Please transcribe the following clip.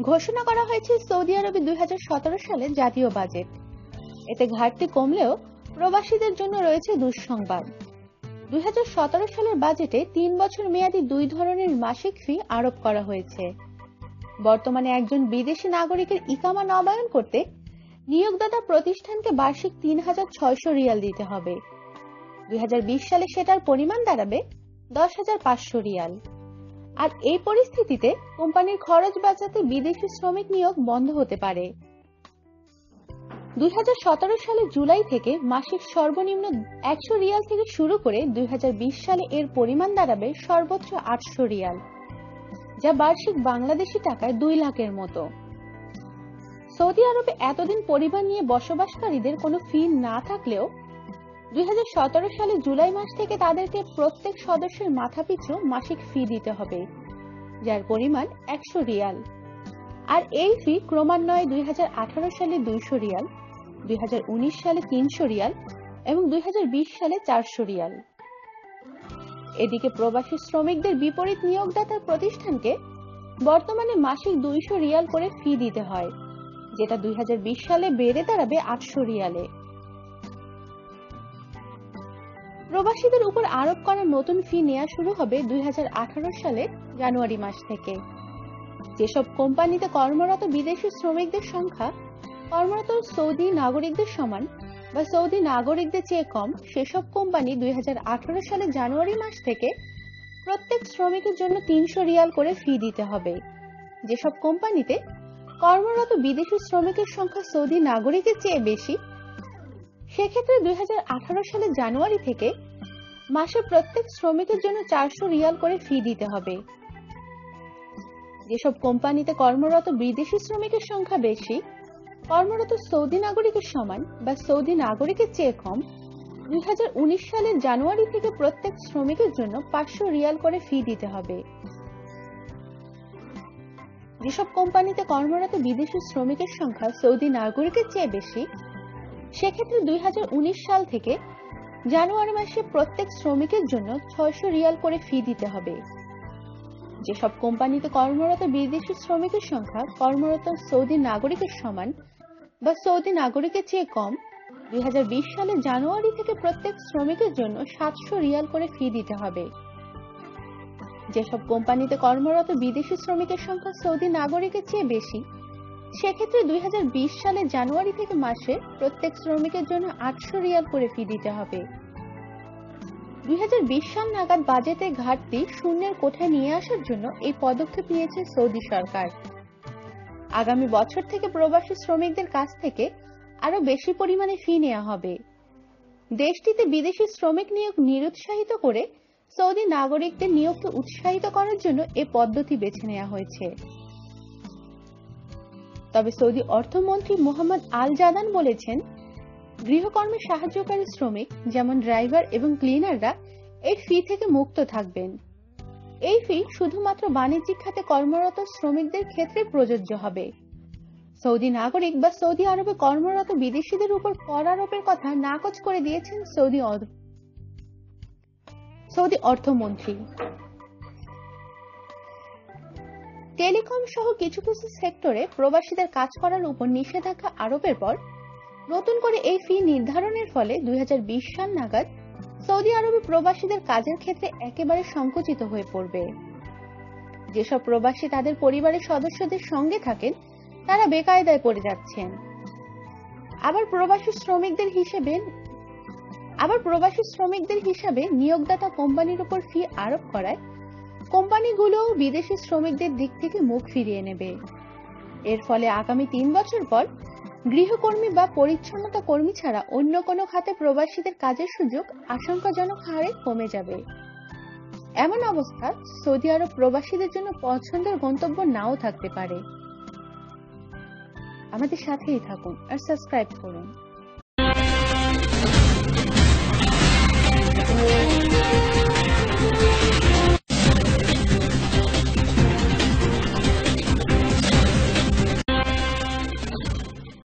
ঘোষণা করা হয়েছে সৌদি আরবে 2017 সালে জাতীয় বাজেট। এতে ঘাটতি কমলেও প্রবাসীদের জন্য রয়েছে দুঃসংবাদ। 2017 সালের বাজেটে 3 বছর মেয়াদী 2 ধরনের মাসিক ফি আরোপ করা হয়েছে। বর্তমানে একজন বিদেশি নাগরিকের ইকামা নবায়ন করতে নিয়োগদাতা প্রতিষ্ঠানকে বার্ষিক 3,600 রিয়াল দিতে হবে। 2020 সালে সেটার পরিমাণ দাঁড়াবে 10,500 রিয়াল। আর এই পরিস্থিতিতে কোম্পানির খরচ বাঁচাতে বিদেশি শ্রমিক নিয়োগ বন্ধ হতে পারে। 2017 সালে জুলাই থেকে মাসিক সর্বনিম্ন 100 রিয়াল থেকে শুরু করে 2020 সালে এর পরিমাণ দাঁড়াবে সর্বোচ্চ 800 রিয়াল, যা বার্ষিক বাংলাদেশি টাকায় 2 লাখের মতো। সৌদি আরবে এতদিন পরিবার নিয়ে বসবাসকারীদের কোনো ফি না থাকলেও 2017 সালে জুলাই মাস থেকে তাদেরকে প্রত্যেক সদস্যের মাথাপিছু মাসিক ফি দিতে হবে, যার পরিমাণ 100 রিয়াল। আর এই ফি ক্রমান্বয়ে 2018 সালে 200 রিয়াল, 2019 সালে 300 রিয়াল এবং 2020 সালে 400 রিয়াল। এদিকে প্রবাসী শ্রমিকদের বিপরীত নিয়োগদাতার প্রতিষ্ঠানকে বর্তমানে মাসিক 200 রিয়াল করে ফি দিতে হয়, যেটা 2020 সালে বেড়ে দাঁড়াবে 800 রিয়ালে। প্রবাসীদের উপর আরোপ করা নতুন ফি নেওয়া শুরু হবে 2018 সালের জানুয়ারি মাস থেকে। যেসব কোম্পানিতে কর্মরত বিদেশি শ্রমিকদের সংখ্যা কর্মরত সৌদি নাগরিকদের সমান বা সৌদি নাগরিকদের চেয়ে কম, সেসব কোম্পানি 2018 সালের জানুয়ারি মাস থেকে প্রত্যেক শ্রমিকের জন্য 300 রিয়াল করে ফি দিতে হবে। যেসব কোম্পানিতে কর্মরত বিদেশি শ্রমিকের সংখ্যা সৌদি নাগরিকের চেয়ে বেশি, সেক্ষেত্রে 2018 সালের জানুয়ারি থেকে মাসে প্রত্যেক শ্রমিকের জন্য 400 রিয়াল করে ফি দিতে হবে। যেসব কোম্পানিতে কর্মরত বিদেশি শ্রমিকের সংখ্যা বেশি, কর্মরত সৌদি নাগরিকের সমান বা সৌদি নাগরিকের চেয়ে কম, 2019 সালের জানুয়ারি থেকে প্রত্যেক শ্রমিকের জন্য 500 রিয়াল করে ফি দিতে হবে। যেসব কোম্পানিতে কর্মরত বিদেশি শ্রমিকের সংখ্যা সৌদি নাগরিকের চেয়ে বেশি, সেক্ষেত্রে 2019 সাল থেকে জানুয়ারি মাসে প্রত্যেক শ্রমিকের জন্য 600 রিয়াল করে ফি দিতে হবে। যেসব কোম্পানিতে কর্মরত বিদেশি শ্রমিকের সংখ্যা কর্মরত সৌদি নাগরিকের সমান বা সৌদি নাগরিকের চেয়ে কম, 2020 সালের জানুয়ারি থেকে প্রত্যেক শ্রমিকের জন্য 700 রিয়াল করে ফি দিতে হবে। যেসব কোম্পানিতে কর্মরত বিদেশি শ্রমিকের সংখ্যা সৌদি নাগরিকের চেয়ে বেশি, সেক্ষেত্রে 2020 সালের জানুয়ারি থেকে মাসে প্রত্যেক শ্রমিকের জন্য 800 রিয়াল করে ফি দিতে হবে। 2020 সাল নাগাদ বাজেটে ঘাটতি শূন্যের কোঠায় নিয়ে আসার জন্য এই পদক্ষেপ নিয়েছে সৌদি সরকার। আগামী বছর থেকে প্রবাসী শ্রমিকদের কাছ থেকে আরো বেশি পরিমাণে ফি নেওয়া হবে। দেশটিতে বিদেশি শ্রমিক নিয়োগ নিরুৎসাহিত করে সৌদি নাগরিকদের নিয়োগকে উৎসাহিত করার জন্য এই পদ্ধতি বেছে নেওয়া হয়েছে। তবে সৌদি অর্থমন্ত্রী মোহাম্মদ আল জাদান বলেছেন, গৃহকর্মে সাহায্যকারী শ্রমিক যেমন ড্রাইভার এবং ক্লিনাররা এই ফি থেকে মুক্ত থাকবেন। এই ফি শুধুমাত্র বাণিজ্যিক খাতে কর্মরত শ্রমিকদের ক্ষেত্রে প্রযোজ্য হবে। সৌদি নাগরিক বা সৌদি আরবে কর্মরত বিদেশিদের উপর কর আরোপের কথা নাকচ করে দিয়েছেন সৌদি অর্থমন্ত্রী। টেলিকম সহ কিছু কিছু সেক্টরে প্রবাসীদের কাজ করার উপর নিষেধাজ্ঞা আরোপের পর নতুন করে এই ফি নির্ধারণের ফলে 2020 সাল নাগাদ সৌদি আরবে প্রবাসীদের কাজের ক্ষেত্রে একেবারে সংকুচিত হয়ে পড়বে। যেসব প্রবাসী তাদের পরিবারের সদস্যদের সঙ্গে থাকেন, তারা বেকায়দায় পড়ে যাচ্ছেন। আবার প্রবাসী শ্রমিকদের হিসাবে নিয়োগদাতা কোম্পানির উপর ফি আরোপ করায় কোম্পানিগুলোও বিদেশি শ্রমিকদের দিক থেকে মুখ ফিরিয়ে নেবে। এর ফলে আগামী 3 বছর পর গৃহকর্মী বা পরিচ্ছন্নতা কর্মী ছাড়া অন্য কোনো খাতে প্রবাসীদের কাজের সুযোগ আশঙ্কাজনক হারে কমে যাবে। এমন অবস্থা সৌদি আরব প্রবাসীদের জন্য পছন্দের গন্তব্য নাও থাকতে পারে। আমাদের সাথেই থাকুন আর সাবস্ক্রাইব করুন।